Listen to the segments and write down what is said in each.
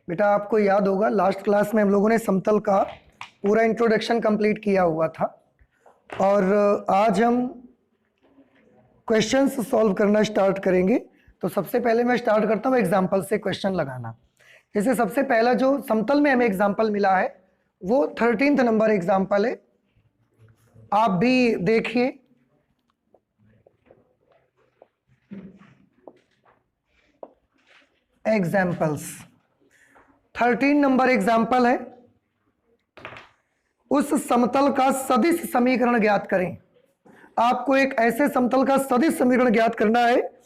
बेटा आपको याद होगा लास्ट क्लास में हम लोगों ने समतल का पूरा इंट्रोडक्शन कंप्लीट किया हुआ था और आज हम क्वेश्चंस सॉल्व करना स्टार्ट करेंगे। तो सबसे पहले मैं स्टार्ट करता हूँ एग्जाम्पल से क्वेश्चन लगाना। जैसे सबसे पहला जो समतल में हमें एग्जाम्पल मिला है वो 13th नंबर एग्जाम्पल है, आप भी देखिए। एग्जाम्पल्स 13 नंबर एग्जाम्पल है, उस समतल का सदिश समीकरण ज्ञात करें। आपको एक ऐसे समतल का सदिश समीकरण ज्ञात करना है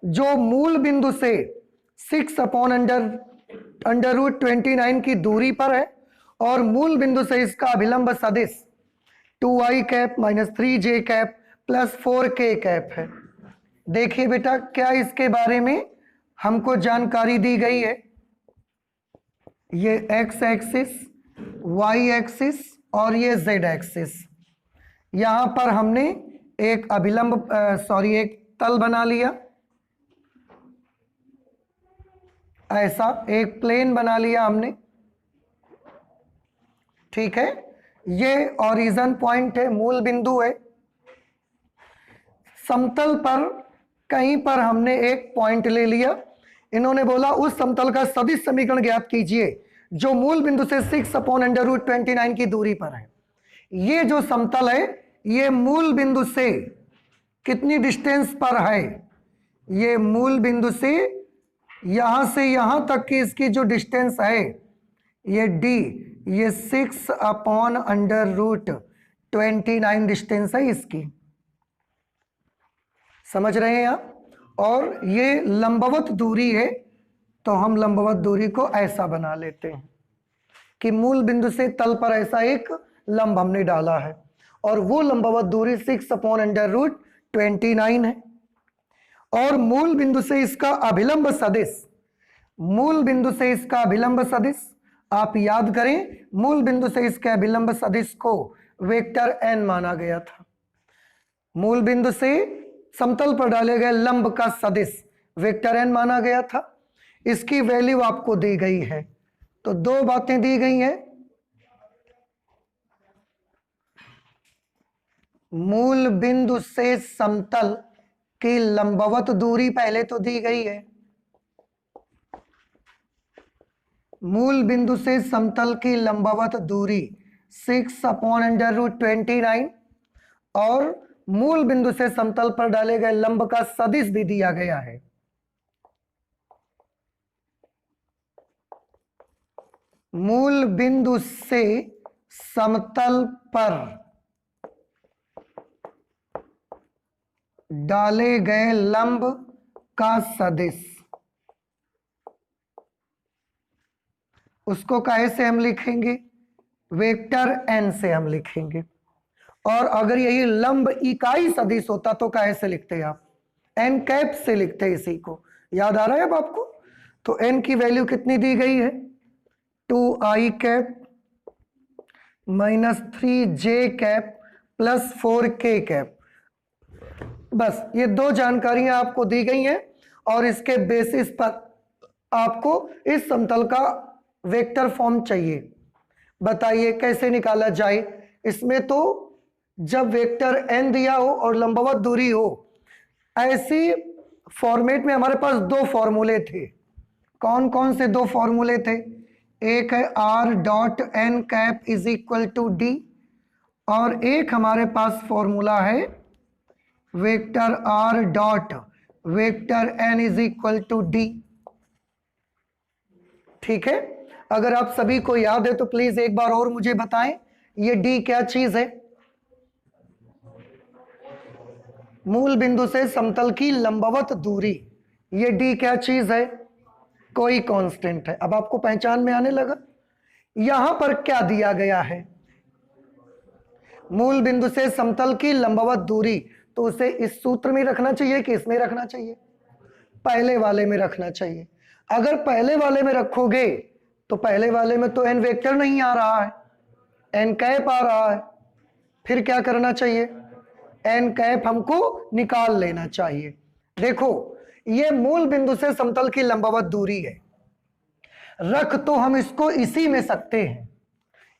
जो मूल बिंदु से 6/√29 की दूरी पर है और मूल बिंदु से इसका अभिलंब सदिश 2i cap minus 3j cap plus 4k cap है। देखिए बेटा क्या इसके बारे में हमको जानकारी दी गई है। ये x एक्सिस, y एक्सिस और ये z एक्सिस, यहां पर हमने एक अभिलंब एक तल बना लिया, ऐसा एक प्लेन बना लिया हमने, ठीक है। ये ओरिजिन पॉइंट है, मूल बिंदु है। समतल पर कहीं पर हमने एक पॉइंट ले लिया, इन्होंने बोला उस समतल का सदिश समीकरण ज्ञात कीजिए जो मूल बिंदु से 6/√29 की दूरी पर है। ये जो समतल है ये मूल बिंदु से कितनी डिस्टेंस पर है, ये मूल बिंदु से यहां तक की इसकी जो डिस्टेंस है ये d, ये 6/√29 डिस्टेंस है इसकी, समझ रहे हैं आप। और ये लंबवत दूरी है, तो हम लंबवत दूरी को ऐसा बना लेते हैं कि मूल बिंदु से तल पर ऐसा एक लंब हमने डाला है और वो लंबवत दूरी 6/√29 है। और मूल बिंदु से इसका अभिलंब सदिश, मूल बिंदु से इसका अभिलंब सदिश आप याद करें, मूल बिंदु से इसके अभिलंब सदिश को वेक्टर n माना गया था। मूल बिंदु से समतल पर डाले गए लंब का सदिश वेक्टर n माना गया था। इसकी वैल्यू आपको दी गई है, तो दो बातें दी गई हैं। मूल बिंदु से समतल की लंबवत दूरी पहले तो दी गई है, मूल बिंदु से समतल की लंबवत दूरी 6/√29 और मूल बिंदु से समतल पर डाले गए लंब का सदिश भी दिया गया है। मूल बिंदु से समतल पर डाले गए लंब का सदिश, उसको काहे से हम लिखेंगे, वेक्टर n से हम लिखेंगे। और अगर यही लंब इकाई सदिश होता तो काहे से लिखते आप, n कैप से लिखते, इसी को याद आ रहा है अब आपको। तो n की वैल्यू कितनी दी गई है, 2i cap minus 3j cap plus 4k cap. बस ये दो जानकारियां आपको दी गई हैं और इसके बेसिस पर आपको इस समतल का वेक्टर फॉर्म चाहिए। बताइए कैसे निकाला जाए। इसमें तो जब वेक्टर n दिया हो और लंबवत दूरी हो, ऐसी फॉर्मेट में हमारे पास दो फॉर्मूले थे। कौन कौन से दो फॉर्मूले थे, एक है r.n cap is equal to d और एक हमारे पास फॉर्मूला है vector r dot vector n is equal to d। ठीक है, अगर आप सभी को याद है तो प्लीज एक बार और मुझे बताएं ये d क्या चीज है। मूल बिंदु से समतल की लंबवत दूरी, ये d क्या चीज है, कोई कांस्टेंट है। अब आपको पहचान में आने लगा। यहां पर क्या दिया गया है, मूल बिंदु से समतल की लंबवत दूरी, तो उसे इस सूत्र में रखना चाहिए कि इसमें रखना चाहिए, पहले वाले में रखना चाहिए। अगर पहले वाले में रखोगे तो पहले वाले में तो n वेक्टर नहीं आ रहा है, n कैप आ रहा है, फिर क्या करना चाहिए, n कैप हमको निकाल लेना चाहिए। देखो ये मूल बिंदु से समतल की लंबवत दूरी है। रख तो हम इसको इसी में सकते हैं,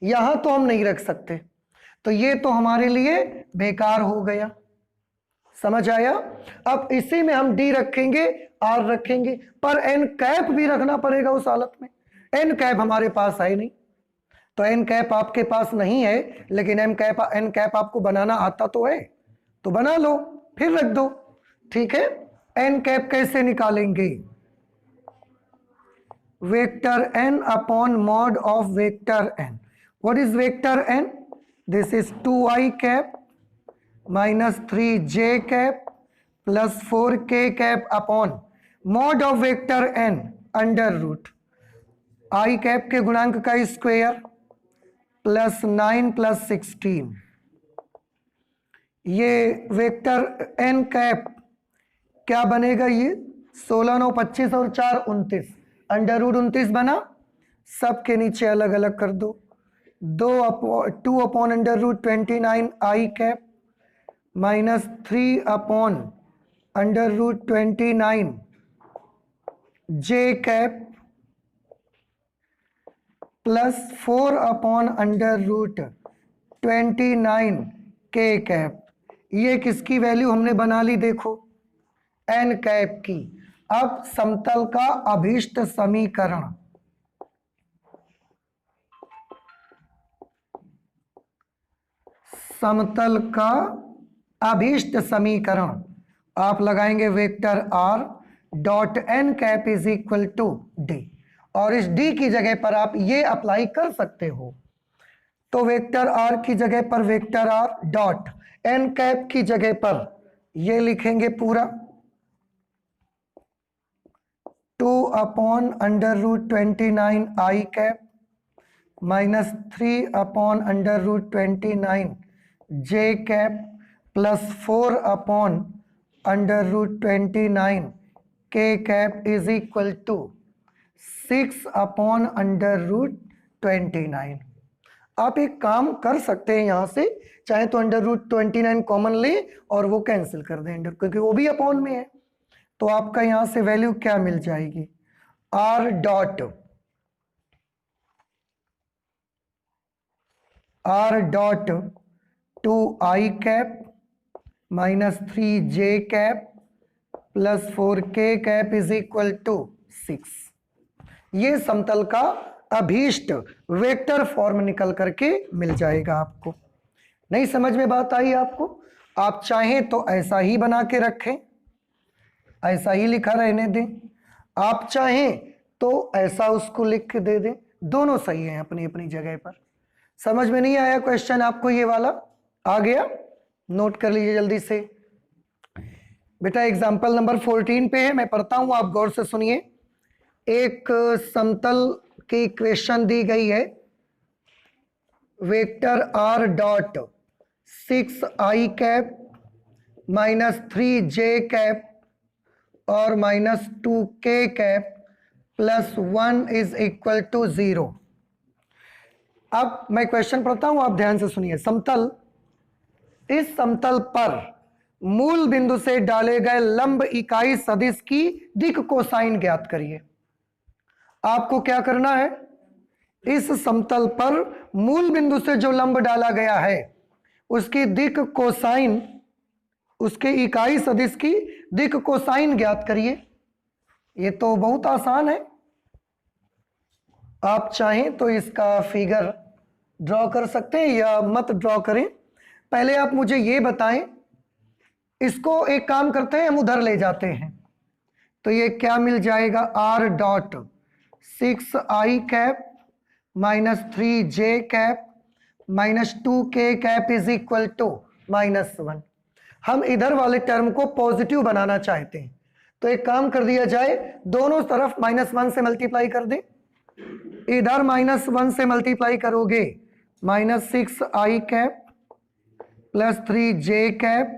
यहां तो हम नहीं रख सकते, तो ये तो हमारे लिए बेकार हो गया। समझ आया? अब इसी में हम डी रखेंगे, आर रखेंगे, पर एन कैप भी रखना पड़ेगा उस हालत में। एन कैप हमारे पास है नहीं, तो एन कैप आपके पास नहीं है, लेकिन एन कैप आपको बनाना आता तो है, तो बना लो, फिर रख दो। ठीक है, एन कैप कैसे निकालेंगे? Vector N upon mod of vector N. What is vector N? This is 2i cap minus 3j cap plus 4k cap upon mod of vector N under root I cap के गुणांक का square plus 9 plus 16। ये vector N cap क्या बनेगा? ये 16 9 25 और 4 29, under root 29 बना। सबके नीचे अलग अलग कर दो, 2 अपॉन अंडर रूट 29 आई cap minus 3 upon under root 29 जे cap plus 4 upon under root 29 के कैप। ये किसकी वैल्यू हमने बना ली? देखो, एन कैप की। अब समतल का अभीष्ट समीकरण, समतल का अभीष्ट समीकरण आप लगाएंगे vector R dot N cap is equal to D, और इस डी की जगह पर आप ये अप्लाई कर सकते हो। तो वेक्टर आर की जगह पर vector R dot N cap की जगह पर ये लिखेंगे पूरा 2 अपॉन अंडर रूट 29 आई cap minus 3 upon under root 29 जे cap plus 4 upon under root 29 के cap is equal to 6 upon under root 29। आप एक काम कर सकते हैं, यहां से चाहे तो अंडर रूट 29 कॉमन ले और वो कैंसिल कर दें अंडर, क्योंकि वो भी अपॉन में है। तो आपका यहां से वैल्यू क्या मिल जाएगी? R dot 2i cap minus 3j cap plus 4k cap is equal to 6। ये समतल का अभीष्ट वेक्टर फॉर्म निकल करके मिल जाएगा आपको। नहीं समझ में बात आई आपको? आप चाहें तो ऐसा ही बना के रखें, ऐसा ही लिखा रहने दें, आप चाहें तो ऐसा उसको लिख के दे दें, दोनों सही हैं अपनी अपनी जगह पर। समझ में नहीं आया क्वेश्चन आपको? ये वाला आ गया? नोट कर लीजिए जल्दी से बेटा। एग्जाम्पल नंबर 14 पे है, मैं पढ़ता हूं, आप गौर से सुनिए। एक समतल की इक्वेशन दी गई है, vector R dot 6i cap minus 3j cap और minus 2k cap plus 1 is equal to 0। अब मैं क्वेश्चन पढ़ता हूं, आप ध्यान से सुनिए। समतल, इस समतल पर मूल बिंदु से डाले गए लंब इकाई सदिश की दिक् कोसाइन ज्ञात करिए। आपको क्या करना है? इस समतल पर मूल बिंदु से जो लंब डाला गया है उसकी दिक् कोसाइन, उसके इकाई सदिश की दिक् कोसाइन ज्ञात करिए। ये तो बहुत आसान है, आप चाहें तो इसका फिगर ड्रॉ कर सकते हैं या मत ड्रॉ करें। पहले आप मुझे ये बताएं, इसको एक काम करते हैं, हम उधर ले जाते हैं, तो ये क्या मिल जाएगा? R dot 6i cap minus 3j cap minus 2k cap is equal to -1। हम इधर वाले टर्म को पॉजिटिव बनाना चाहते हैं, तो एक काम कर दिया जाए, दोनों तरफ -1 से मल्टीप्लाई कर दें। इधर -1 से मल्टीप्लाई करोगे minus 6i cap plus 3j cap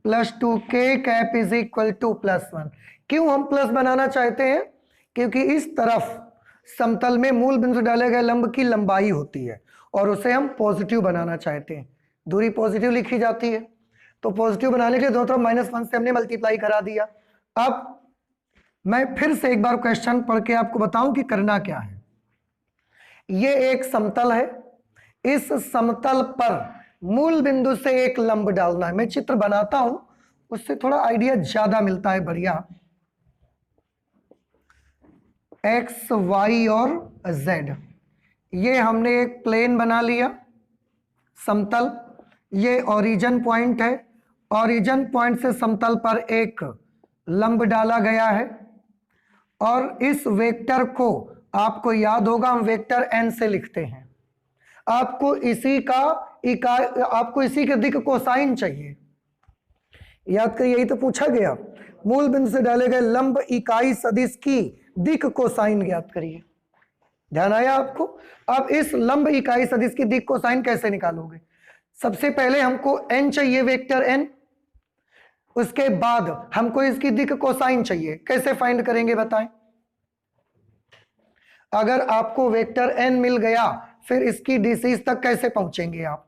plus 2k cap is equal to +1। क्यों हम प्लस बनाना चाहते हैं? क्योंकि इस तरफ समतल में मूल बिंदु डाले गए लंब की लंबाई होती है और उसे हम पॉजिटिव बनाना चाहते हैं। दूरी पॉजिटिव लिखी जाती है, तो पॉजिटिव बनाने के लिए दोनों तरफ -1 से हमने मल्टीप्लाई करा दिया। अब मैं फिर से एक बार क्वेश्चन पढ़ के आपको बताऊं कि करना क्या है। ये एक समतल है, इस समतल पर मूल बिंदु से एक लंब डालना है। मैं चित्र बनाता हूं, उससे थोड़ा आइडिया ज्यादा मिलता है, बढ़िया। एक्स, वाई और जेड, ये हमने एक प्लेन बना लिया समतल। ये ओरिजिन पॉइंट है, ओरिजिन पॉइंट से समतल पर एक लंब डाला गया है और इस वेक्टर को, आपको याद होगा, हम वेक्टर एन से लिखते हैं। आपको इसी के दिक् कोसाइन चाहिए, याद करिए, यही तो पूछा गया। मूल बिंदु से डाले गए लंब इकाई सदिश की दिक् कोसाइन ज्ञात करिए। ध्यान आया आपको? अब इस लंब इकाई सदिश की दिक् कोसाइन कैसे निकालोगे? सबसे पहले हमको n चाहिए, वेक्टर n। उसके बाद हमको इसकी दिक् कोसाइन चाहिए। कैसे फाइंड करेंगे बताएं? अगर आपको वेक्टर n मिल गया, फिर इसकी डिसीज तक कैसे पहुंचेंगे आप?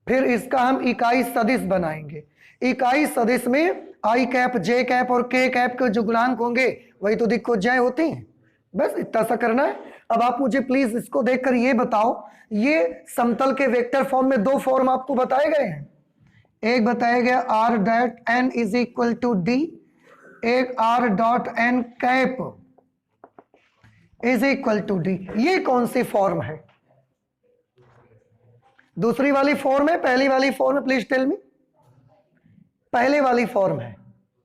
फिर इसका हम इकाई सदिश बनाएंगे। इकाई सदिश में आई कैप, जे कैप और के कैप के जो गुणांक होंगे वही तो दिक्कोज्याएं होती हैं। बस इतना सा करना है। अब आप मुझे प्लीज इसको देखकर ये बताओ, ये समतल के वेक्टर फॉर्म में दो फॉर्म आपको बताए गए हैं। एक बताया गया r dot n is equal to D, एक r dot n cap is equal to D. ये कौन सी फॉर्म है? दूसरी वाली फॉर्म है, पहली वाली फॉर्म है? Please tell me. पहले वाली फॉर्म है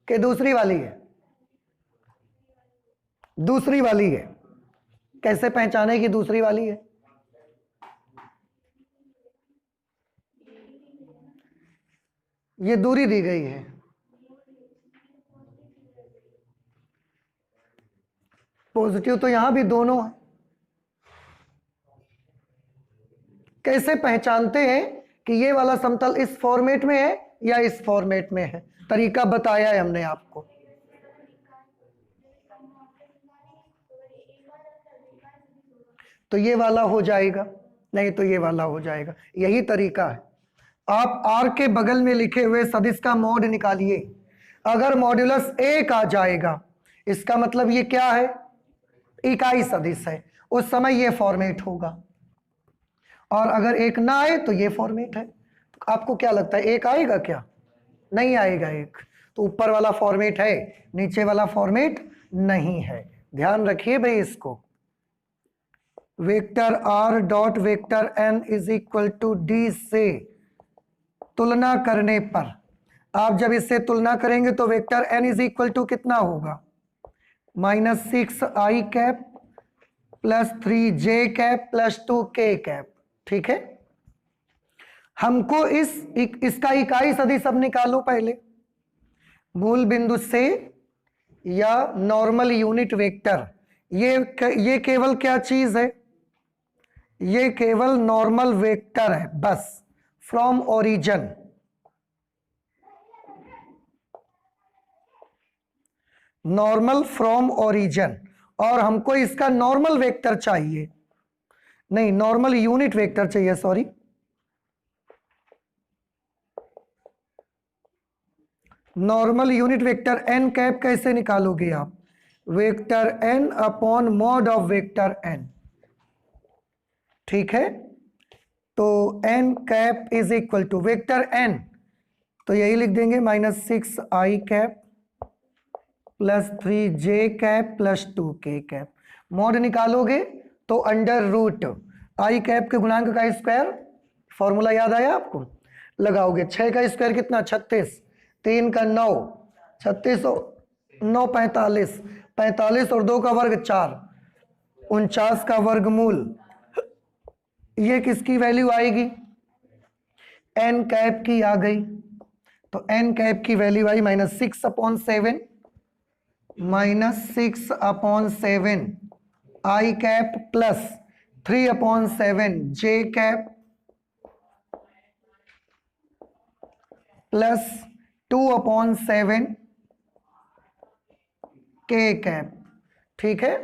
कि दूसरी वाली है? दूसरी वाली है। कैसे पहचाने कि दूसरी वाली है? ये दूरी दी गई है, पॉजिटिव तो यहां भी दोनों है। कैसे पहचानते हैं कि ये वाला समतल इस फॉर्मेट में है या इस फॉर्मेट में है? तरीका बताया है हमने आपको। तो ये वाला हो जाएगा, नहीं तो ये वाला हो जाएगा। यही तरीका है। आप r के बगल में लिखे हुए सदिश का मॉड निकालिए। अगर मॉड्यूलस 1 आ जाएगा, इसका मतलब ये क्या है? इकाई सदिश है। उस समय ये फॉर्मेट होगा, और अगर 1 ना आए तो ये फॉर्मेट है। तो आपको क्या लगता है, 1 आएगा क्या? नहीं आएगा 1। तो ऊपर वाला फॉर्मेट है, नीचे वाला फॉर्मेट नहीं है। ध्यान रखिए भाई इसको। Vector r dot vector n is equal to D से तुलना करने पर, आप जब इससे तुलना करेंगे तो vector n is equal to कितना होगा? -6i cap plus 3j cap plus 2k cap. ठीक है, हमको इसका इकाई सदिश अब निकालो पहले। मूल बिंदु से या नॉर्मल यूनिट वेक्टर, ये केवल क्या चीज है? ये केवल नॉर्मल वेक्टर है बस, from origin. Normal from origin, और हमको इसका नॉर्मल वेक्टर चाहिए, नहीं नॉर्मल यूनिट वेक्टर चाहिए, sorry. Normal unit vector n cap कैसे निकालोगे आप? Vector n upon mod of vector n। ठीक है, तो n cap is equal to vector n, तो यही लिख देंगे -6i cap plus 3j cap plus 2k cap. Mod निकालोगे तो अंडर रूट आई कैप के गुणांक का स्क्वायर, फॉर्मूला याद आया आपको? लगाओगे। 6 का स्क्वायर कितना? 36, 3 का 9, 36 और 9 45, 45 और 2 का वर्ग 4, 49 का वर्गमूल। ये किसकी वैल्यू आएगी? n कैप की आ गई। तो n कैप की वैल्यू आई -6/7, -6/7 I cap plus 3/7 j cap plus 2/7 k cap. ठीक है,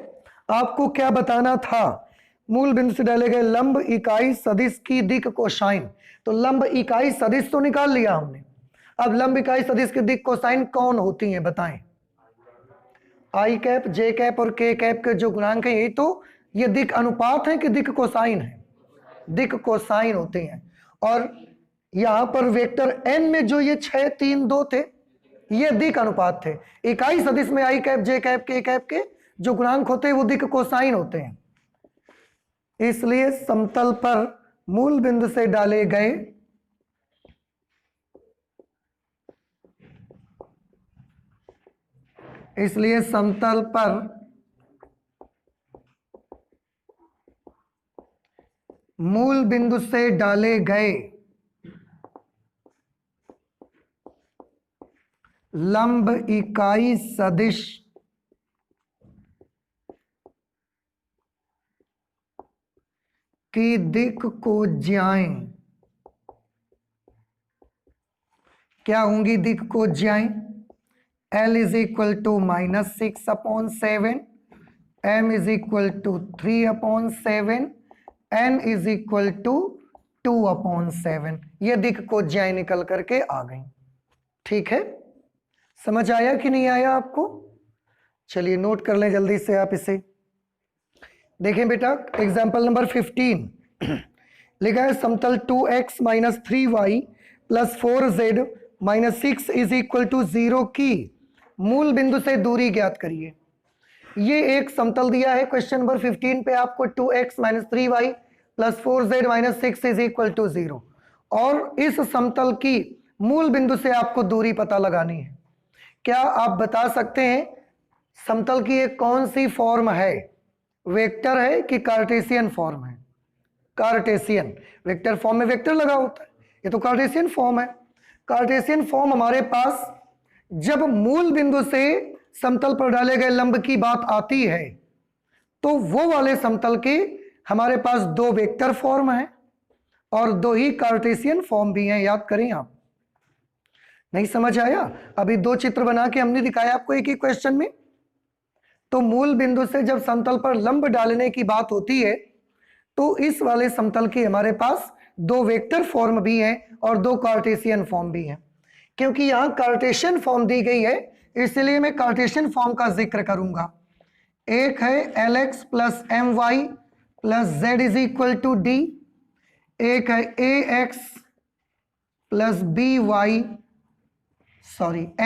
आपको क्या बताना था? मूल बिंदु से डाले गए लंब इकाई सदिश की दिक् कोसाइन। तो लंब इकाई सदिश तो निकाल लिया हमने। अब लंब इकाई सदिश की दिक् कोसाइन कौन होती है बताएं? आई कैप, जे कैप और के कैप के जो गुणांक है यही तो ये दिक् अनुपात है कि दिक् कोसाइन है? दिक् कोसाइन होते हैं। और यहां पर वेक्टर एन में जो ये 6 3 2 थे ये दिक् अनुपात थे। इकाई सदिश में आई कैप, जे कैप, के कैप के जो गुणांक होते हैं वो दिक् कोसाइन होते हैं। इसलिए समतल पर मूल बिंदु से डाले गए इसलिए समतल पर मूल बिंदु से डाले गए लंब इकाई सदिश की दिक् को ज्याएं, क्या होंगी दिक् को ज्याएं? L is equal to -6/7, M is equal to 3/7, N is equal to 2/7। ये दिक् को ज्याएं निकल करके आ गई। ठीक है, समझ आया कि नहीं आया आपको? चलिए नोट कर लें जल्दी से आप इसे। देखें बेटा, एग्जाम्पल नंबर 15 लिखा है समतल 2x - 3y + 4z - 6 is equal to 0 की मूल बिंदु से दूरी ज्ञात करिए। ये एक समतल दिया है क्वेश्चन नंबर 15 पे आपको 2x - 3y + 4z - 6 is equal to 0, और इस समतल की मूल बिंदु से आपको दूरी पता लगानी है। क्या आप बता सकते हैं समतल की एक कौन सी फॉर्म है? वेक्टर है कि कार्टेशियन फॉर्म है? कार्टेशियन। वेक्टर फॉर्म में वेक्टर लगा होता है, ये तो कार्टेशियन फॉर्म है। कार्टेशियन फॉर्म हमारे पास जब मूल बिंदु से समतल पर डाले गए लंब की बात आती है तो वो वाले समतल के हमारे पास 2 वेक्टर फॉर्म हैं और 2 ही कार्टेशियन फॉर्म भी हैं। याद करें आप। नहीं समझ आया? अभी 2 चित्र बना के हमने दिखाया आपको एक ही क्वेश्चन में। तो मूल बिंदु से जब समतल पर लंब डालने की बात होती है तो इस वाले समतल की हमारे पास 2 वेक्टर फॉर्म भी हैं और 2 कार्टेशियन फॉर्म भी हैं। क्योंकि यहां कार्टेशियन फॉर्म दी गई है इसलिए मैं कार्टेशियन फॉर्म का जिक्र करूंगा। एक है Lx + My + Z is equal to D, एक है Ax + By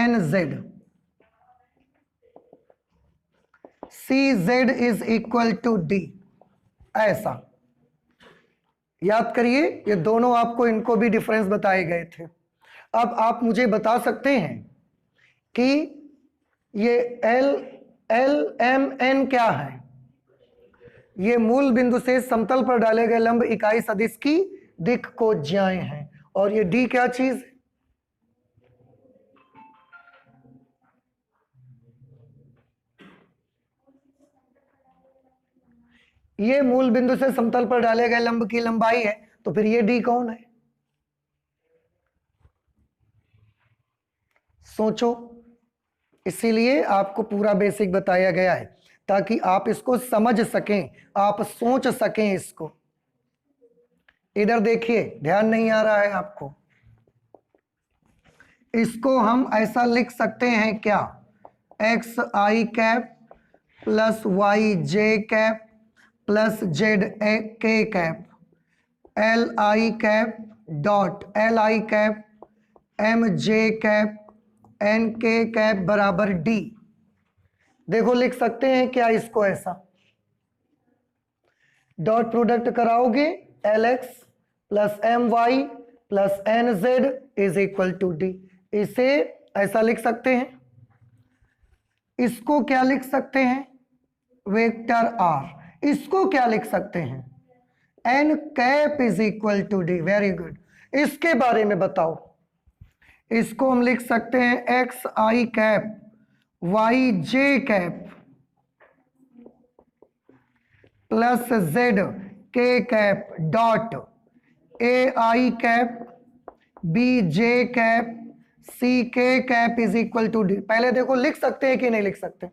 NZ, CZ is equal to D। ऐसा याद करिए, ये दोनों आपको इनको भी डिफरेंस बताए गए थे। अब आप मुझे बता सकते हैं कि ये LMN क्या है? ये मूल बिंदु से समतल पर डाले गए लंब इकाई सदिश की दिक् को ज्याएं हैं। और ये D क्या चीज है? ये मूल बिंदु से समतल पर डाले गए लंब की लंबाई है, तो फिर ये D कौन है? सोचो। इसीलिए आपको पूरा बेसिक बताया गया है ताकि आप इसको समझ सकें, आप सोच सकें इसको। इधर देखिए, ध्यान नहीं आ रहा है आपको? इसको हम ऐसा लिख सकते हैं क्या? XI cap + YJ cap + ZK cap LI cap dot LI cap MJ cap NK cap बराबर D। देखो लिख सकते हैं क्या इसको ऐसा? डॉट प्रोडक्ट कराओगे Lx + My + NZ is equal to D। इसे ऐसा लिख सकते हैं। इसको क्या लिख सकते हैं? Vector R। इसको क्या लिख सकते हैं? N cap is equal to D। Very good. इसके बारे में बताओ। इसको हम लिख सकते हैं XI cap YJ cap + ZK cap dot AI cap BJ cap CK cap is equal to D। पहले देखो लिख सकते हैं कि नहीं लिख सकते?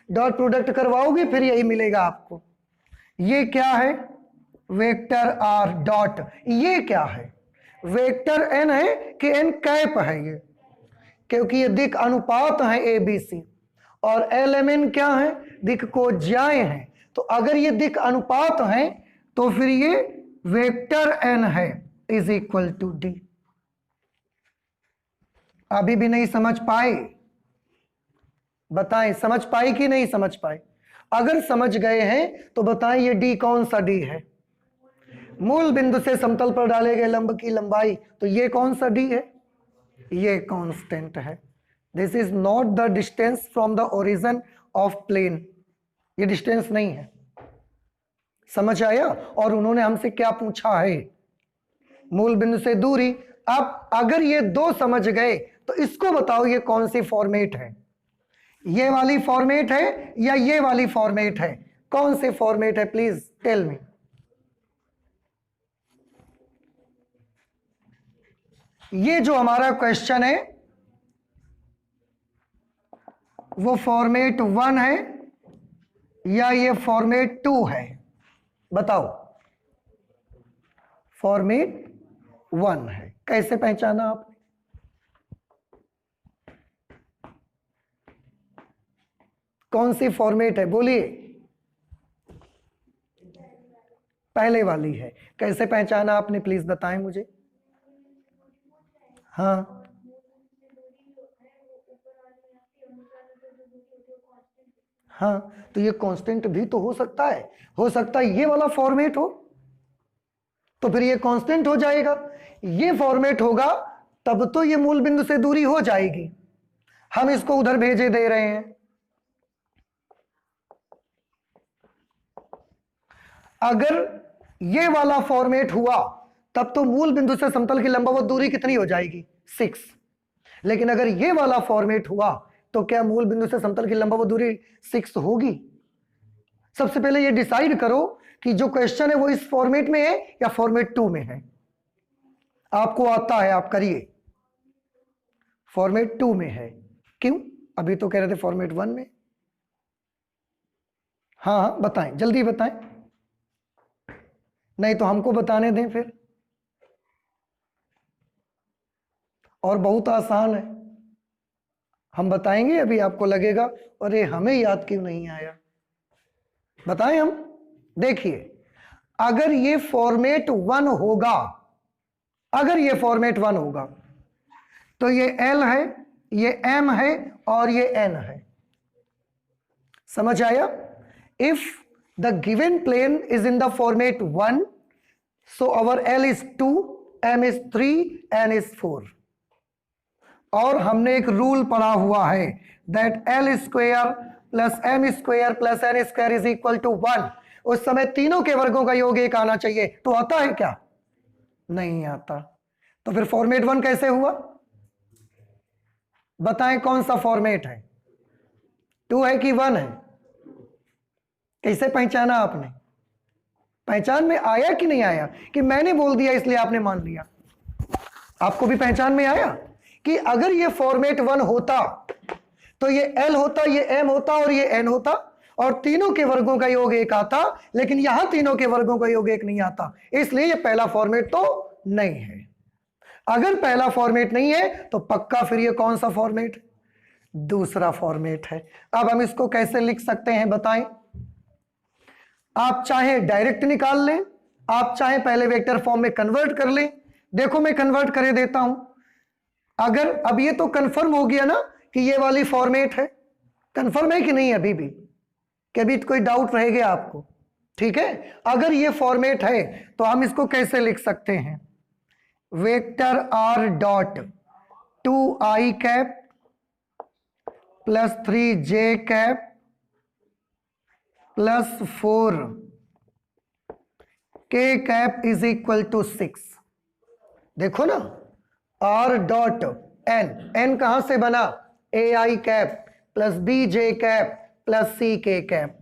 डॉट प्रोडक्ट करवाओगे फिर यही मिलेगा आपको। ये क्या है? Vector R dot. ये क्या है? वेक्टर N है कि N कैप है ये? क्योंकि ये दिक् अनुपात है ABC। और LMN क्या है, दिक् को ज्याए हैं। तो अगर ये दिक् अनुपात है तो फिर ये वेक्टर n है इज इक्वल टू डी। अभी भी नहीं समझ पाए? बताएं, समझ पाए कि नहीं समझ पाए? अगर समझ गए हैं तो बताएं ये डी कौन सा डी है? मूल बिंदु से समतल पर डाले गए लंब की लंबाई, तो ये कौन सा डी है? ये कांस्टेंट है। This is not the distance from the origin of plane, ये डिस्टेंस नहीं है। समझ आया? और उन्होंने हमसे क्या पूछा है? मूल बिंदु से दूरी। अब अगर ये दो समझ गए तो इसको बताओ ये कौन सी फॉर्मेट है? ये वाली फॉर्मेट है या ये वाली फॉर्मेट है? कौन सी फॉर्मेट है? Please tell me. ये जो हमारा क्वेश्चन है वो फॉर्मेट 1 है या ये फॉर्मेट 2 है? बताओ। फॉर्मेट 1 है। कैसे पहचाना आपने? कौन सी फॉर्मेट है? बोलिए। पहले वाली है। कैसे पहचाना आपने? प्लीज बताएं मुझे। हाँ, हाँ, तो ये कांस्टेंट भी तो हो सकता है। हो सकता है ये वाला फॉर्मेट हो, तो फिर ये कांस्टेंट हो जाएगा। ये फॉर्मेट होगा तब तो ये मूल बिंदु से दूरी हो जाएगी। हम इसको उधर भेजे दे रहे हैं। अगर ये वाला फॉर्मेट हुआ तब तो मूल बिंदु से समतल की लंबवत दूरी कितनी हो जाएगी? 6। लेकिन अगर ये वाला फॉर्मेट हुआ तो क्या मूल बिंदु से समतल की लंबवत दूरी 6 होगी? सबसे पहले ये डिसाइड करो कि जो क्वेश्चन है वो इस फॉर्मेट में है या फॉर्मेट 2 में है। आपको आता है, आप करिए। फॉर्मेट 2 में है। क्यों? अभी तो कह रहे थे फॉर्मेट 1 में। हाँ हाँ, बताएं, जल्दी बताएं। नहीं तो हमको बताने दें फिर। और बहुत आसान है, हम बताएंगे। अभी आपको लगेगा अरे हमें याद क्यों नहीं आया। बताएं हम। देखिए, अगर ये फॉर्मेट 1 होगा, अगर ये फॉर्मेट 1 होगा तो ये L है, ये M है और ये N है। समझ आया? If the given plane is in the format 1, so our L is 2, M is 3, N is 4। और हमने एक रूल पढ़ा हुआ है that L square plus M square plus N square is equal to 1। उस समय तीनों के वर्गों का योग 1 आना चाहिए। तो आता है क्या? नहीं आता। तो फिर फॉर्मेट 1 कैसे हुआ? बताएं कौन सा फॉर्मेट है? 2 है कि 1 है? कैसे पहचाना आपने? पहचान में आया कि नहीं आया? कि मैंने बोल दिया इसलिए आपने मान लिया? आपको भी पहचान में आया कि अगर ये फॉर्मेट 1 होता तो ये L होता, ये M होता और ये N होता और तीनों के वर्गों का योग 1 आता। लेकिन यहां तीनों के वर्गों का योग 1 नहीं आता, इसलिए ये पहला फॉर्मेट तो नहीं है। अगर पहला फॉर्मेट नहीं है तो पक्का फिर ये कौन सा फॉर्मेट? दूसरा फॉर्मेट है। अब हम इसको कैसे लिख सकते हैं बताएं? आप चाहे डायरेक्ट निकाल लें, आप चाहे पहले वेक्टर फॉर्म में कन्वर्ट कर लें। देखो मैं कन्वर्ट कर देता हूं। अगर अब ये तो कंफर्म हो गया ना कि ये वाली फॉर्मेट है। कंफर्म है कि नहीं? अभी भी कभी कोई डाउट रह गया आपको? ठीक है, अगर ये फॉर्मेट है तो हम इसको कैसे लिख सकते हैं? Vector R dot 2i cap plus 3j cap plus 4k cap is equal to 6। देखो ना, R डॉट n कहां से बना? ai cap plus bj cap plus ck cap.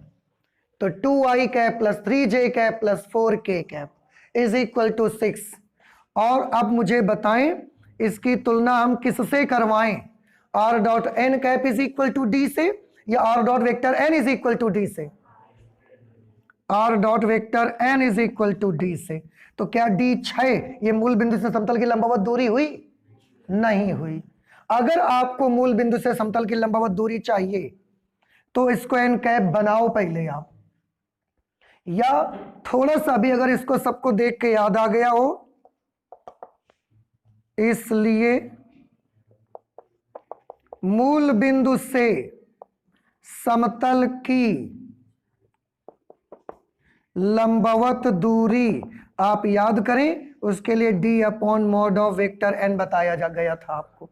तो 2i cap plus 3j cap plus 4k cap is equal to 6। और अब मुझे बताएं इसकी तुलना हम किससे करवाएं? R dot n cap is equal to d से या R dot vector n is equal to d से? R dot vector n is equal to d से। तो क्या d 6 ये मूल बिंदु से समतल की लंबवत दूरी हुई? नहीं हुई। अगर आपको मूल बिंदु से समतल की लंबवत दूरी चाहिए तो इसको एन कैप बनाओ पहले आप, या थोड़ा सा भी अगर इसको सबको देख के याद आ गया हो, इसलिए मूल बिंदु से समतल की लंबवत दूरी आप याद करें, उसके लिए d upon mod of vector n बताया जा गया था आपको।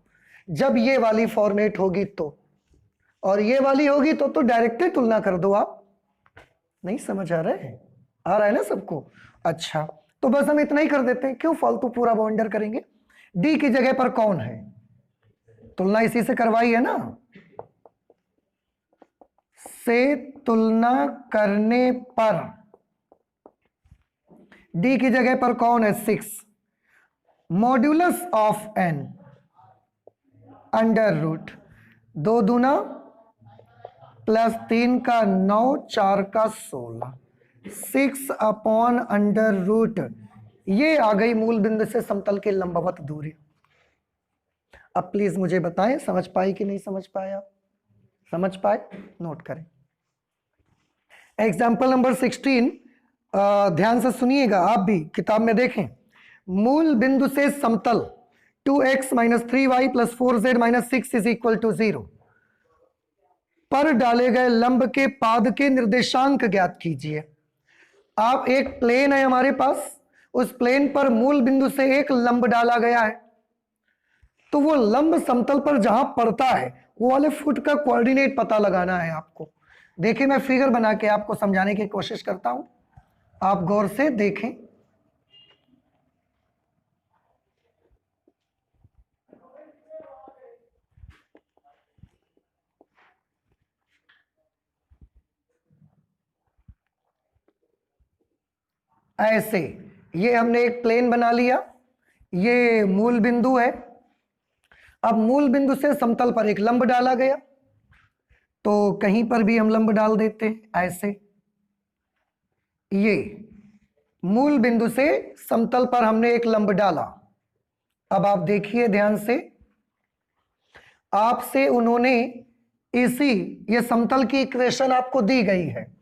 जब ये वाली फॉर्मेट होगी तो, और ये वाली होगी तो डायरेक्टली तुलना कर दो आप। नहीं समझ आ रहा है? आ रहा है ना सबको? अच्छा, तो बस हम इतना ही कर देते हैं, क्यों फालतू पूरा बाउंडर करेंगे। d की जगह पर कौन है, तुलना इसी से करवाई है ना, से तुलना करने पर d की जगह पर कौन है, 6, modulus of n under root 2 दूना प्लस 3 का 9, 4 का 16, 6 अपॉन अंडर रूट, ये आ गई मूल बिंदु से समतल के लंबवत दूरी। अब प्लीज मुझे बताएं, समझ पाए कि नहीं समझ पाया? समझ पाए? नोट करें। एग्जाम्पल नंबर 16, ध्यान से सुनिएगा, आप भी किताब में देखें। मूल बिंदु से समतल 2x minus 3y plus 4z minus 6 is equal to 0 पर डाले गए लंब के पाद के निर्देशांक ज्ञात कीजिए। आप, एक प्लेन है हमारे पास, उस प्लेन पर मूल बिंदु से एक लंब डाला गया है, तो वो लंब समतल पर जहां पड़ता है वो वाले फुट का कोऑर्डिनेट पता लगाना है आपको। देखिए मैं फिगर बना के आपको समझाने की कोशिश करता हूं, आप गौर से देखें। ऐसे ये हमने एक प्लेन बना लिया, ये मूल बिंदु है। अब मूल बिंदु से समतल पर एक लंब डाला गया, तो कहीं पर भी हम लंब डाल देते हैं ऐसे। ये मूल बिंदु से समतल पर हमने एक लंब डाला। अब आप देखिए ध्यान से, आपसे उन्होंने इसी, ये समतल की इक्वेशन आपको दी गई है,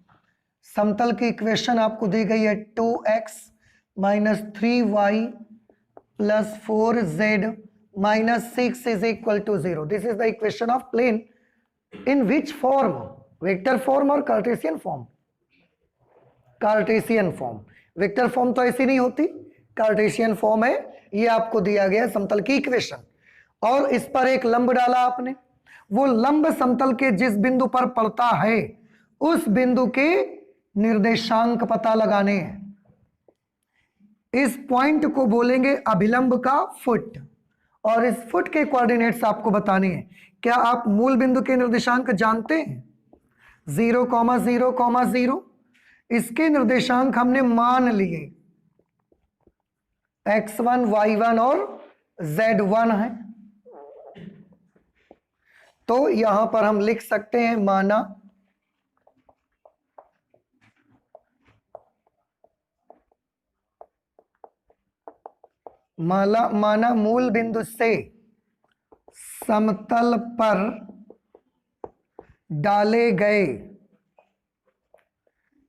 समतल की इक्वेशन आपको दी गई है 2x minus 3y plus 4z minus 6 is equal to 0। This is the equation of plane in which form, vector form और Cartesian form? Cartesian form. Vector form तो ऐसी नहीं होती, कार्टेशियन फॉर्म है। ये आपको दिया गया समतल की इक्वेशन, और इस पर एक लंब डाला आपने। वो लंब समतल के जिस बिंदु पर पड़ता है उस बिंदु के निर्देशांक पता लगाने हैं। इस पॉइंट को बोलेंगे अभिलंब का फुट, और इस फुट के कोऑर्डिनेट्स आपको बताने हैं। क्या आप मूल बिंदु के निर्देशांक जानते हैं? 0,0,0, इसके निर्देशांक हमने मान लिए x1, y1 और z1 है। तो यहां पर हम लिख सकते हैं माना मूल बिंदु से समतल पर डाले गए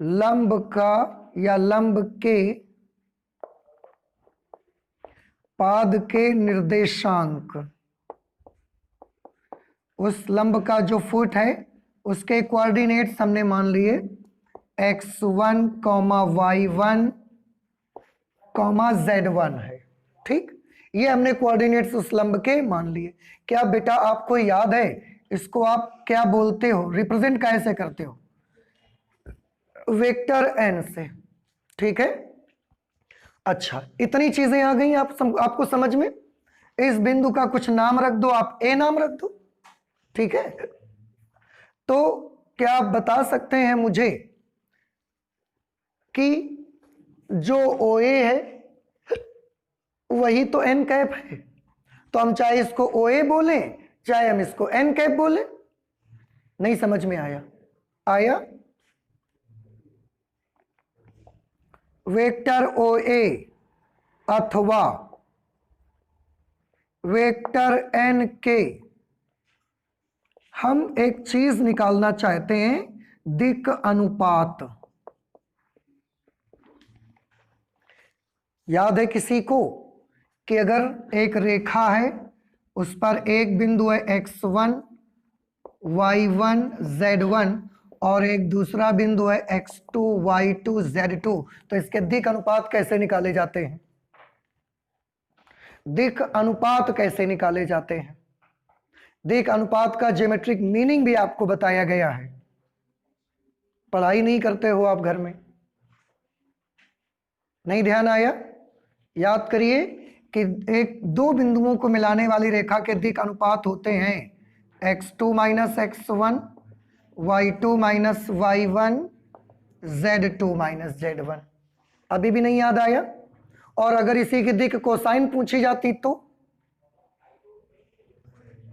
लंब का या लंब के पाद के निर्देशांक, उस लंब का जो फुट है उसके कोऑर्डिनेट्स हमने मान लिए x1, y1, z1 है। ठीक, ये हमने कोऑर्डिनेट्स उस लंब के मान लिए। क्या बेटा आपको याद है इसको आप क्या बोलते हो, रिप्रेजेंट कैसे करते हो? वेक्टर n से। ठीक है, अच्छा इतनी चीजें आ गई आपको समझ में। इस बिंदु का कुछ नाम रख दो, आप a नाम रख दो। ठीक है, तो क्या आप बता सकते हैं मुझे कि जो OA है वही तो n कैप है, तो हम चाहे इसको OA बोले चाहे हम इसको n कैप बोले। नहीं समझ में आया? आया? वेक्टर OA अथवा वेक्टर n के हम एक चीज निकालना चाहते हैं, दिक् अनुपात। याद है किसी को कि अगर एक रेखा है, उस पर एक बिंदु है x1 y1 z1 और एक दूसरा बिंदु है x2 y2 z2, तो इसके दिक् अनुपात कैसे निकाले जाते हैं? दिक् अनुपात कैसे निकाले जाते हैं? दिक् अनुपात का ज्योमेट्रिक मीनिंग भी आपको बताया गया है। पढ़ाई नहीं करते हो आप घर में? नहीं ध्यान आया? याद करिए कि एक दो बिंदुओं को मिलाने वाली रेखा के दिक् अनुपात होते हैं x2 minus x1 y2 minus y1 z2 minus z1। अभी भी नहीं याद आया? और अगर इसी की दिक् कोसाइन पूछी जाती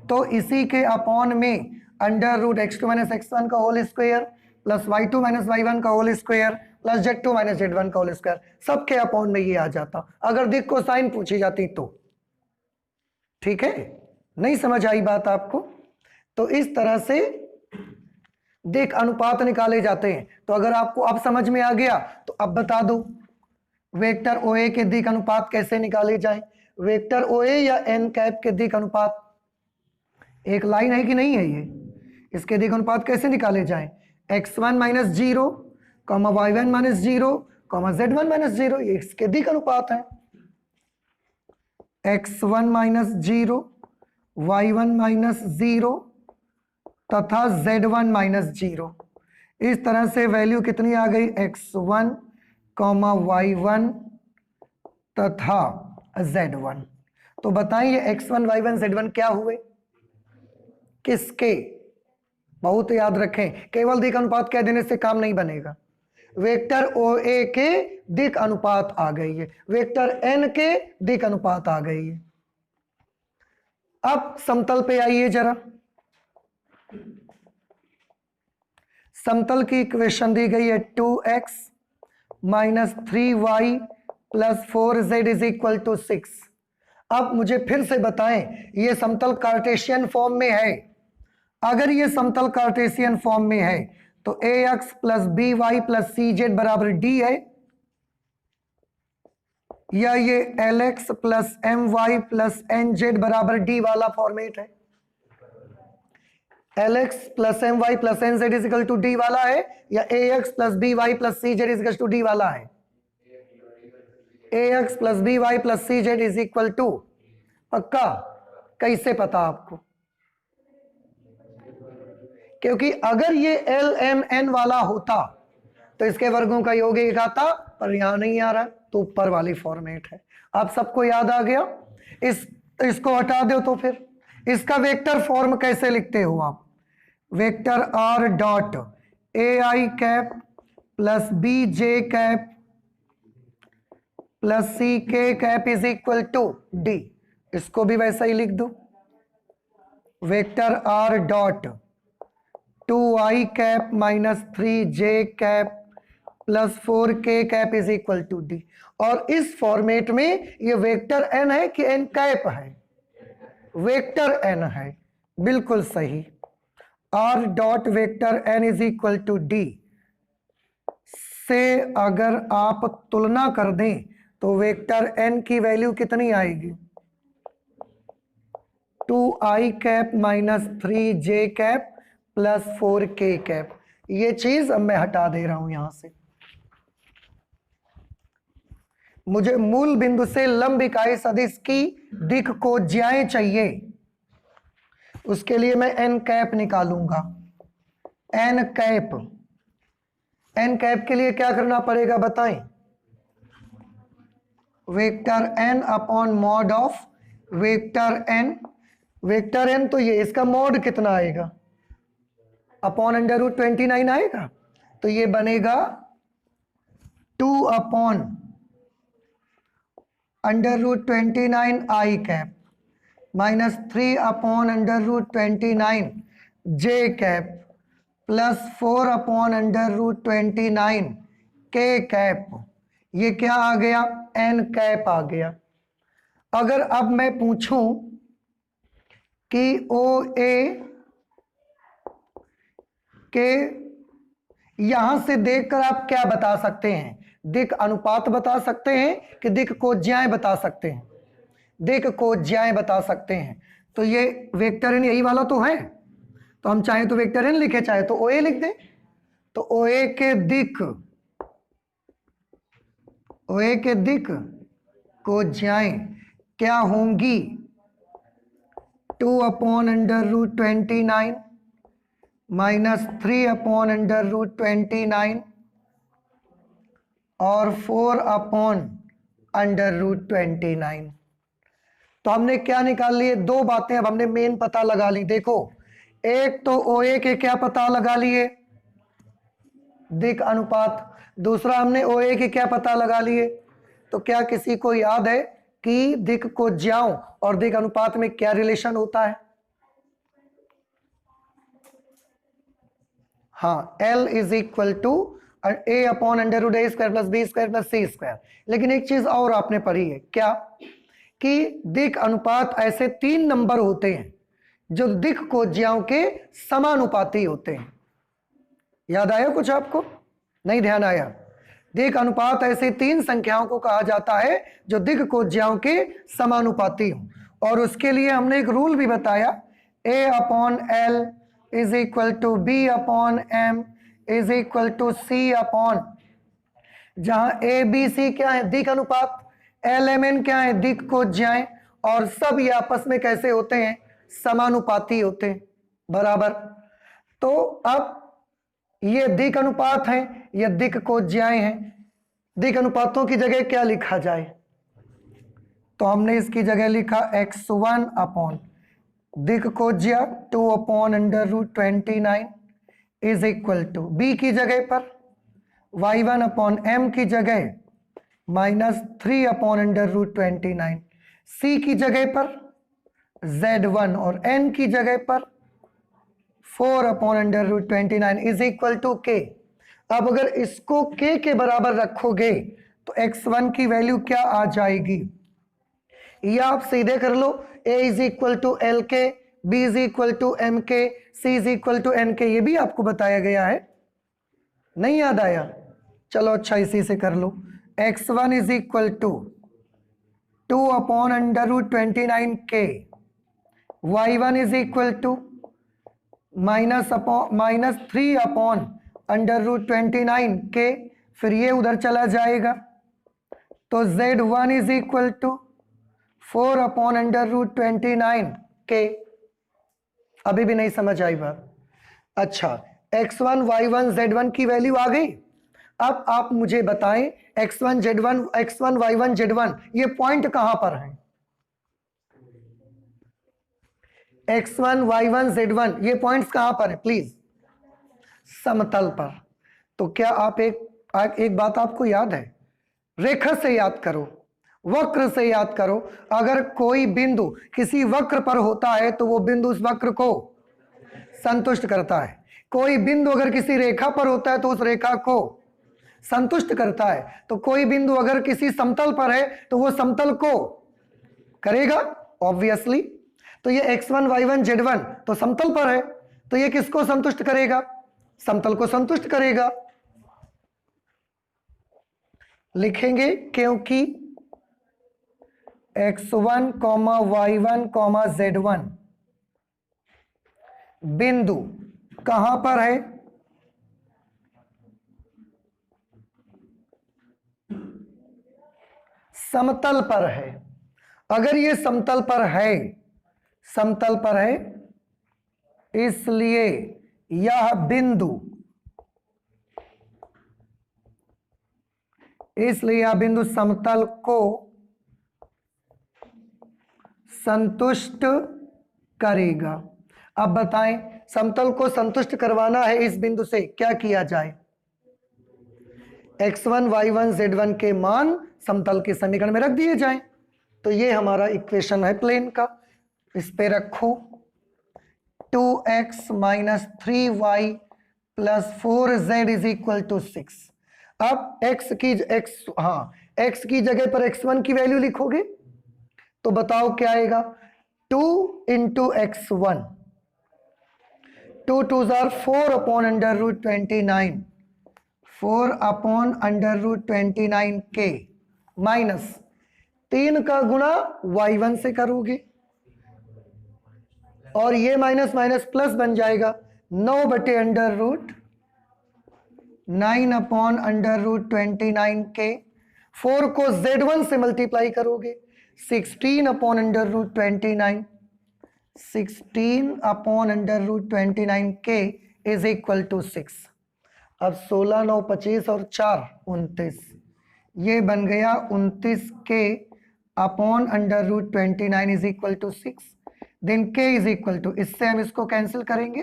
तो इसी के अपॉन में under root x2 minus x1 का whole square plus y2 minus y1 का whole square plus z2 minus z1 का होल स्क्वायर, सबके अपॉन में ये आ जाता अगर दिक् कोसाइन पूछी जाती तो। ठीक है, नहीं समझ आई बात आपको? तो इस तरह से दिक् अनुपात निकाले जाते हैं। तो अगर आपको अब समझ में आ गया तो अब बता दो वेक्टर OA के दिक् अनुपात कैसे निकाले जाए। वेक्टर OA या n कैप के दिक् अनुपात एक लाइन है कि नहीं है? ये इसके दिक् अनुपात कैसे निकाले जाए? x1 minus 0 comma y1 minus 0 comma z1 minus 0, ये इसके दिक् अनुपात है। x1 माइनस 0 y1 माइनस 0 तथा z1 माइनस 0। इस तरह से वैल्यू कितनी आ गई? x1 कॉमा y1 तथा z1। तो बताइए x1 y1 z1 क्या हुए? किसके? बहुत याद रखें, केवल दिक् अनुपात कह देने से काम नहीं बनेगा। वेक्टर OA के दिक् अनुपात आ गई है, वेक्टर n के दिक् अनुपात आ गई है। अब समतल पे आइए जरा। समतल की इक्वेशन दी गई है 2x minus 3y plus 4z is equal to 6। अब मुझे फिर से बताएं, ये समतल कार्टेशियन फॉर्म में है। अगर ये समतल कार्टेशियन फॉर्म में है तो ax plus by plus cz बराबर d है, या ये lx plus my plus nz बराबर d वाला फॉर्मेट है? lx plus my plus nz is equal to d वाला है, या ax plus by plus cz is equal to d वाला है? ax plus by plus cz is equal to, पक्का? कैसे पता आपको? क्योंकि अगर ये LMN वाला होता तो इसके वर्गों का योग एक आता, पर यहां नहीं आ रहा, तो ऊपर वाली फॉर्मेट है। आप सबको याद आ गया? इसको हटा दो तो फिर इसका वेक्टर फॉर्म कैसे लिखते हो आप? Vector R dot AI cap plus BJ cap plus CK cap is equal to D। इसको भी वैसा ही लिख दो, vector R dot 2i cap minus 3j cap plus 4k cap is equal to d। और इस फॉर्मेट में ये वेक्टर n है कि n कैप है? वेक्टर n है, बिल्कुल सही। r dot vector n is equal to d से अगर आप तुलना कर दें तो वेक्टर n की वैल्यू कितनी आएगी? 2i cap minus 3j cap plus 4k cap. ये चीज अब मैं हटा दे रहा हूं यहां से। मुझे मूल बिंदु से लंब इकाई सदिश की दिक् को ज्याएं चाहिए, उसके लिए मैं n कैप निकालूंगा। n कैप, n कैप के लिए क्या करना पड़ेगा बताएं? Vector n upon mod of vector n। Vector n तो ये, इसका मॉड कितना आएगा? अपॉन अंडर रूट 29 आएगा, तो ये बनेगा 2 अपॉन अंडर रूट 29 आई cap minus 3 upon under root 29 जे cap plus 4 upon under root 29 के कैप। ये क्या आ गया? एन कैप आ गया। अगर अब मैं पूछूं कि ओ ए कि यहां से देखकर आप क्या बता सकते हैं, दिक् अनुपात बता सकते हैं कि दिक् कोज्याएं बता सकते हैं, दिक् कोज्याएं बता सकते हैं। तो ये वेक्टर एन यही वाला तो है, तो हम चाहे तो वेक्टर एन लिखे, चाहे तो ओए लिख दें। तो ओए के दिक् कोज्याएं क्या होंगी, 2/√29 -3/√29 और 4/√29। तो हमने क्या निकाल लिए, दो बातें अब हमने मेन पता लगा ली। देखो, एक तो ओए के क्या पता लगा लिए, दिक् अनुपात, दूसरा हमने ओए के क्या पता लगा लिए। तो क्या किसी को याद है कि दिक् कोज्याओं और दिक् अनुपात में क्या रिलेशन होता है? हाँ, L is equal to A/√A² + B² + C²। लेकिन एक चीज और आपने पढ़ी है क्या, कि दिक् अनुपात ऐसे 3 नंबर होते हैं जो दिक् कोज्याओं के समानुपाती होते हैं। याद आया कुछ आपको? नहीं ध्यान आया? दिक् अनुपात ऐसे 3 संख्याओं को कहा जाता है जो दिक् कोज्याओं के समानुपाती हो, और उसके लिए हमने एक रूल भी बताया, A/L is equal to B/M is equal to C/, जहां ABC क्या है, दिक् अनुपात, LMN क्या है, दिक् कोज्याएं, और सब ये आपस में कैसे होते हैं, समानुपाती होते हैं, बराबर। तो अब ये दिक् अनुपात है, ये दिक् कोज्याएं हैं। दिक् अनुपातों की जगह क्या लिखा जाए, तो हमने इसकी जगह लिखा x1 दिक् कोज्या 2/√29 इज इक्वल टू B की जगह पर y1/m की जगह -3/√29, C की जगह पर z1 और n की जगह पर 4/√29 इज इक्वल टू k। अब अगर इसको k के बराबर रखोगे तो x1 की वैल्यू क्या आ जाएगी, या आप सीधे कर लो, a is equal to l k, b is equal to m k, c is equal to n k. ये भी आपको बताया गया है, नहीं याद आया? चलो अच्छा, इसी से कर लो। x1 is equal to 2/√29 k, y1 is equal to -3/√29 k, फिर ये उधर चला जाएगा, तो z1 इज इक्वल टू 4/√29 के। अभी भी नहीं समझ आई बात? अच्छा, x1 y1 z1 की वैल्यू आ गई। अब आप मुझे बताएं, x1 y1 z1 ये पॉइंट कहां पर है? x1 y1 z1 ये पॉइंट्स कहां पर है प्लीज? समतल पर। तो क्या आप एक बात आपको याद है, रेखा से याद करो, वक्र से याद करो। अगर कोई बिंदु किसी वक्र पर होता है तो वो बिंदु उस वक्र को संतुष्ट करता है। कोई बिंदु अगर किसी रेखा पर होता है तो उस रेखा को संतुष्ट करता है। तो कोई बिंदु अगर किसी समतल पर है तो वो समतल को करेगा, ऑब्वियसली। तो ये x1 y1 z1 तो समतल पर है, तो ये किसको संतुष्ट करेगा? समतल को संतुष्ट करेगा। लिखेंगे क्योंकि x1, y1, z1 बिंदु कहां पर है? समतल पर है। अगर ये समतल पर है, इसलिए यह बिंदु समतल को संतुष्ट करेगा। अब बताएं, समतल को संतुष्ट करवाना है इस बिंदु से, क्या किया जाए? x1 y1 z1 के मान समतल के समीकरण में रख दिए जाएं। तो ये हमारा इक्वेशन है प्लेन का, इस पे रखो 2x - 3y + 4z is equal to 6। अब x की जगह पर x1 की वैल्यू लिखोगे तो बताओ क्या आएगा? 2 × x1 2 2s are 4 upon under root 29, 4 upon under root 29 k minus 3 का गुणा y1 से करोगे और ये माइनस माइनस प्लस बन जाएगा 9 बटे under root 9 upon under root 29 के 4 को z1 से मल्टीप्लाई करोगे 16 upon under root 29, 16 upon under root 29 के इज इक्वल टू 6। अब 16 9 25 और 4 29, ये बन गया 29 के upon under root 29 is equal to 6। Then k is equal to, इससे हम इसको कैंसिल करेंगे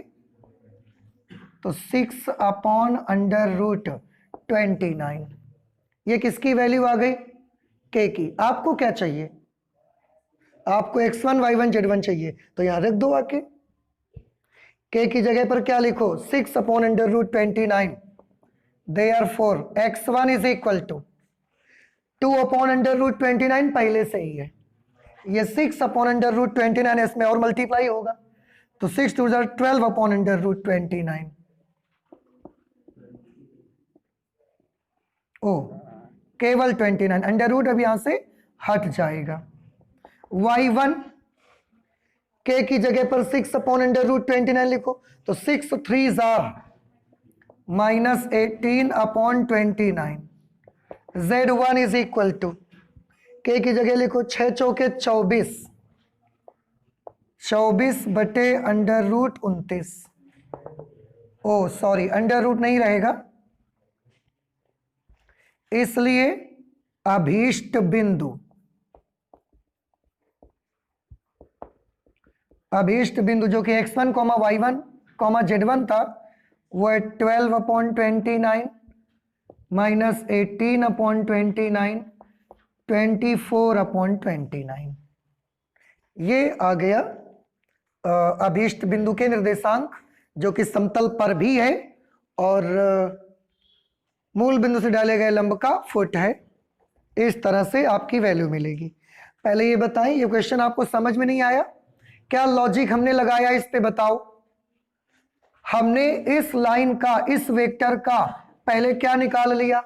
तो 6 अपॉन अंडर रूट 29। ये किसकी वैल्यू आ गई? के की। आपको क्या चाहिए? आपको x1 y1 z1 चाहिए तो यहां रख दो आके। के की जगह पर क्या लिखो? 6 upon under root 29, therefore x1 is equal to 2 upon under root 29 पहले से ही है, ये 6 अपॉन अंडर रूट 29 इसमें और मल्टीप्लाई होगा तो 6 2 12 अपॉन अंडर रूट 29। ओ केवल 29, अंडर रूट अब यहां से हट जाएगा। y1 के की जगह पर 6 अपॉन अंडर रूट 29 लिखो तो 6 3s are minus 18 upon 29। z1 is equal to, k की जगह लिखो 6 चौके 24, 24 बटे under root 29। Oh sorry, under root नहीं रहेगा, इसलिए अभीष्ट बिंदु, अभीष्ट बिंदु जो कि x1 y1 z1 था वो है 12 अपॉन 29 माइनस 18 अपॉन 29, 24 अपॉन 29। ये आ गया अभीष्ट बिंदु के निर्देशांक जो कि समतल पर भी है और मूल बिंदु से डाले गए लंब का फुट है। इस तरह से आपकी वैल्यू मिलेगी। पहले ये बताएं, ये क्वेश्चन आपको समझ में नहीं आया? क्या लॉजिक हमने लगाया इस पे बताओ? हमने इस लाइन का, इस वेक्टर का पहले क्या निकाल लिया?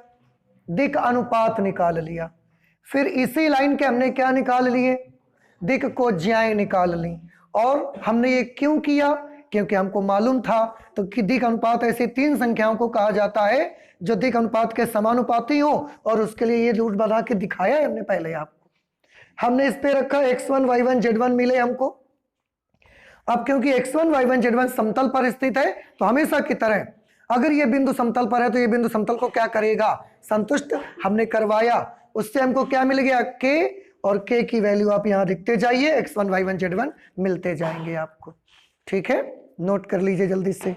दिक् अनुपात निकाल लिया। फिर इसी लाइन के हमने क्या निकाल लिए? दिक् कोज्याएं निकाल ली। और हमने ये क्यों किया? क्योंकि हमको मालूम था तो कि दिक् अनुपात ऐसी 3 संख्याओं को कहा जाता है जो दिक् अनुपात के समानुपाती हो, और उसके लिए ये रूट बना के दिखाया है हमने पहले आपको। हमने इस पे रखा x1 y1 z1 मिले हमको। अब क्योंकि x1 y1 z1 समतल पर स्थित है तो हमेशा की तरह अगर ये बिंदु समतल पर है तो ये बिंदु समतल को क्या करेगा? संतुष्ट हमने करवाया। उससे हमको क्या मिल गया? k, और k की वैल्यू आप यहां लिखते जाइए, x1 y1 z1 मिलते जाएंगे आपको। ठीक है, नोट कर लीजिए जल्दी से।